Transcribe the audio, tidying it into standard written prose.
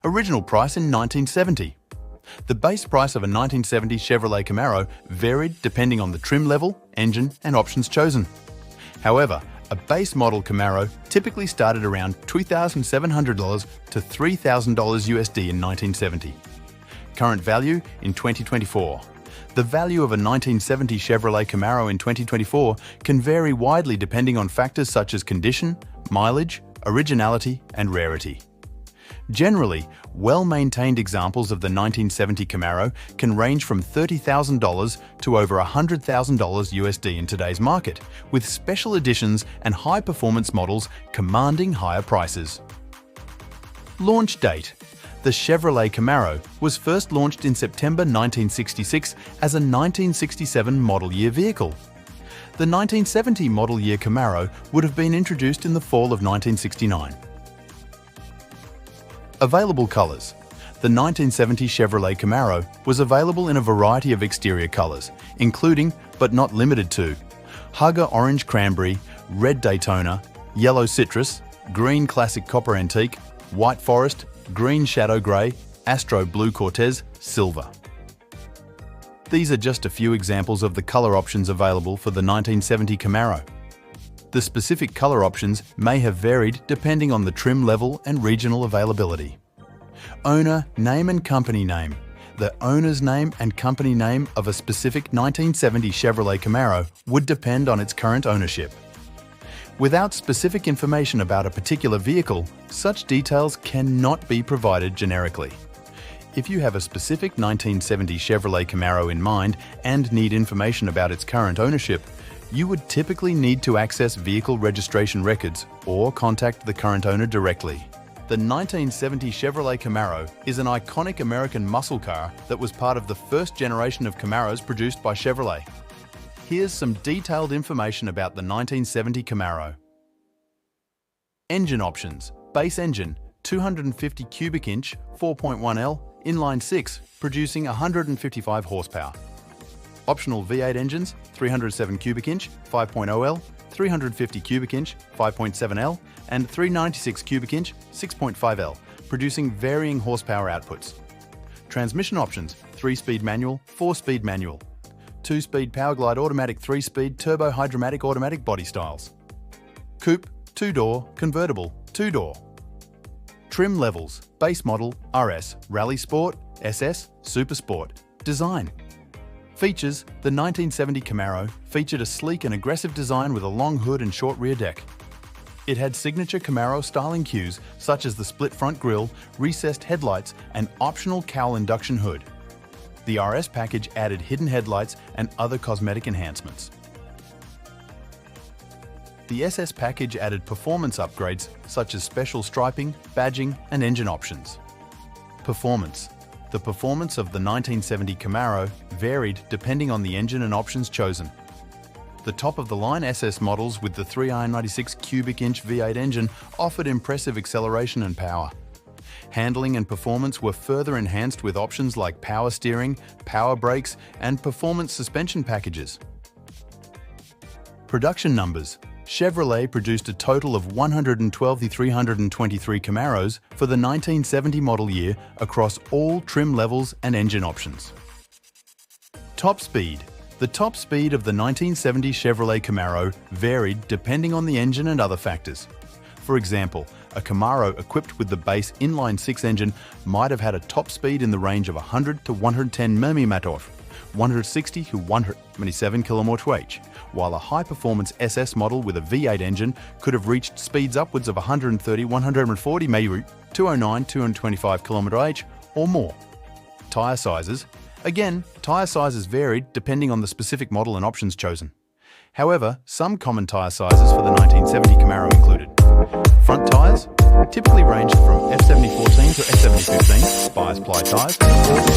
Original price in 1970. The base price of a 1970 Chevrolet Camaro varied depending on the trim level, engine, and options chosen. However, a base model Camaro typically started around $2,700 to $3,000 USD in 1970. Current value in 2024. The value of a 1970 Chevrolet Camaro in 2024 can vary widely depending on factors such as condition, mileage, originality, and rarity. Generally, well-maintained examples of the 1970 Camaro can range from $30,000 to over $100,000 USD in today's market, with special editions and high-performance models commanding higher prices. Launch date. The Chevrolet Camaro was first launched in September 1966 as a 1967 model year vehicle. The 1970 model year Camaro would have been introduced in the fall of 1969. Available colors. The 1970 Chevrolet Camaro was available in a variety of exterior colors, including, but not limited to, Hugger Orange Cranberry, Red Daytona, Yellow Citrus, Green Classic Copper Antique, White Forest, Green Shadow Grey, Astro Blue Cortez, Silver. These are just a few examples of the color options available for the 1970 Camaro. The specific color options may have varied depending on the trim level and regional availability. Owner, name and company name. The owner's name and company name of a specific 1970 Chevrolet Camaro would depend on its current ownership. Without specific information about a particular vehicle, such details cannot be provided generically. If you have a specific 1970 Chevrolet Camaro in mind and need information about its current ownership, you would typically need to access vehicle registration records or contact the current owner directly. The 1970 Chevrolet Camaro is an iconic American muscle car that was part of the first generation of Camaros produced by Chevrolet. Here's some detailed information about the 1970 Camaro. Engine options. Base engine, 250 cubic inch, 4.1L, inline 6, producing 155 horsepower. Optional V8 engines, 307 cubic inch, 5.0L, 350 cubic inch, 5.7L, and 396 cubic inch, 6.5L, producing varying horsepower outputs. Transmission options, 3-speed manual, 4-speed manual. 2-speed Powerglide automatic 3-speed turbo hydromatic automatic body styles. Coupe, 2-door, convertible, 2-door. Trim levels, base model, RS, Rally Sport, SS, Super Sport. Design. Features. The 1970 Camaro featured a sleek and aggressive design with a long hood and short rear deck. It had signature Camaro styling cues such as the split front grille, recessed headlights, and optional cowl induction hood. The RS package added hidden headlights and other cosmetic enhancements. The SS package added performance upgrades such as special striping, badging, and engine options. Performance. The performance of the 1970 Camaro varied depending on the engine and options chosen. The top-of-the-line SS models with the 396 cubic inch V8 engine offered impressive acceleration and power. Handling and performance were further enhanced with options like power steering, power brakes, and performance suspension packages. Production numbers. Chevrolet produced a total of 112,323 Camaros for the 1970 model year across all trim levels and engine options. Top speed. The top speed of the 1970 Chevrolet Camaro varied depending on the engine and other factors. For example, a Camaro equipped with the base inline-6 engine might have had a top speed in the range of 100 to 110 mm, 160 to 127 km/h, while a high-performance SS model with a V8 engine could have reached speeds upwards of 130, 140 maybe 209, 225 km/h or more. Tyre sizes. Again, tyre sizes varied depending on the specific model and options chosen. However, some common tyre sizes for the 1970 Camaro included front tyres, typically ranged from F7014 to F7015, bias ply tyres, or